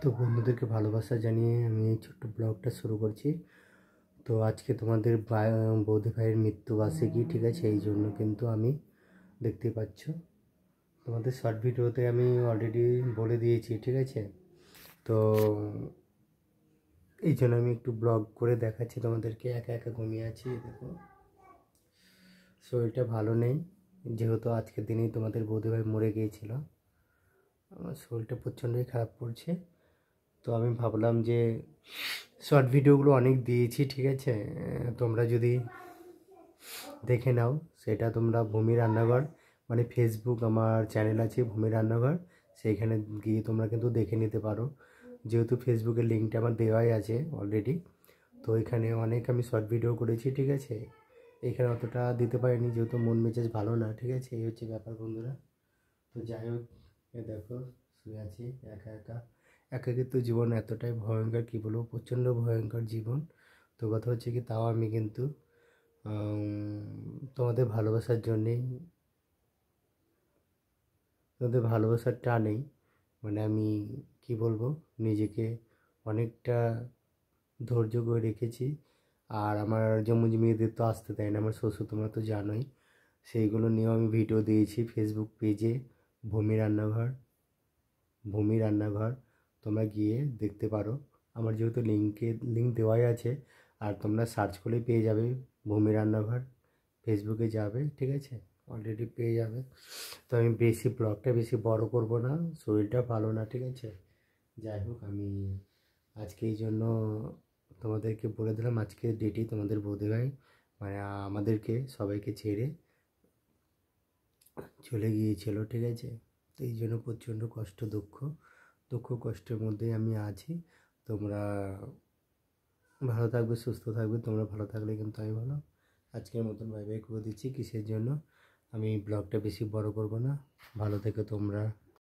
তো বন্ধুদেরকে ভালোবাসা জানিয়ে আমি এই ছোট্ট ব্লগটা শুরু করছি। তো আজকে তোমাদের বৌদি ভাইয়ের মৃত্যুবার্ষিকী, ঠিক আছে? এই জন্য কিন্তু আমি দেখতে পাচ্ছ তোমাদের শর্ট ভিডিওতে আমি অলরেডি বলে দিয়েছি, ঠিক আছে? তো এই জন্য আমি একটু ব্লগ করে দেখাচ্ছি তোমাদেরকে। একা একা ঘুমিয়ে আছি, দেখো শরীরটা ভালো নেই, যেহেতু আজকের দিনেই তোমাদের বৌদি ভাই মরে গিয়েছিল। আমার শরীরটা প্রচণ্ডই খারাপ করছে। তো আমি ভাবলাম যে শর্ট ভিডিওগুলো অনেক দিয়েছি, ঠিক আছে? তোমরা যদি দেখে নাও, সেটা তোমরা ভূমি রান্নাঘর মানে ফেসবুক আমার চ্যানেল আছে ভূমি রান্নাঘর, সেইখানে গিয়ে তোমরা কিন্তু দেখে নিতে পারো, যেহেতু ফেসবুকের লিঙ্কটা আমার দেওয়াই আছে অলরেডি। তো এখানে অনেক আমি শর্ট ভিডিও করেছি, ঠিক আছে? এখানে অতটা দিতে পারিনি যেহেতু মন মেজাজ ভালো না, ঠিক আছে? এই হচ্ছে ব্যাপার বন্ধুরা। তো যাই হোক, দেখো শুয়ে আছি একা একা। একাকিত্ব জীবন এতটাই ভয়ঙ্কর, কী বলবো, প্রচণ্ড ভয়ঙ্কর জীবন। তো কথা হচ্ছে কি, তাও আমি কিন্তু তোমাদের ভালোবাসার জন্যেই, তোমাদের ভালোবাসার টানেই মানে আমি কি বলবো, নিজেকে অনেকটা ধৈর্য করে রেখেছি। আর আমার জমজ মেয়েদের তো আসতে দেয় না আমার শ্বশুর, তোমরা তো জানোই। সেইগুলো নিয়েও আমি ভিডিও দিয়েছি ফেসবুক পেজে ভূমি রান্নাঘর। ভূমি রান্নাঘর তোমরা গিয়ে দেখতে পারো, আমার যেহেতু লিঙ্ক দেওয়াই আছে। আর তোমরা সার্চ করলেই পেয়ে যাবে ভূমি রান্নাঘর, ফেসবুকে যাবে, ঠিক আছে? অলরেডি পেয়ে যাবে। তো আমি ব্লগটা বেশি বড় করব না, শরীরটা ভালো না, ঠিক আছে? যাই হোক, আমি আজকে এই জন্য তোমাদেরকে বলে দিলাম, আজকের ডেটেই তোমাদের বৌদিভাই মানে আমাদেরকে সবাইকে ছেড়ে চলে গিয়েছিল, ঠিক আছে? তো এই জন্য প্রচণ্ড কষ্ট, দুঃখ কষ্টের মধ্যেই আমি আছি। তোমরা ভালো থাকবে, সুস্থ থাকবে, তোমরা ভালো থাকলে কিন্তু আমি ভালো। আজকের মতন বাই বাই করে দিচ্ছি। কিসের জন্য আমি ব্লগটা বেশি বড় করব না। ভালো থেকো তোমরা।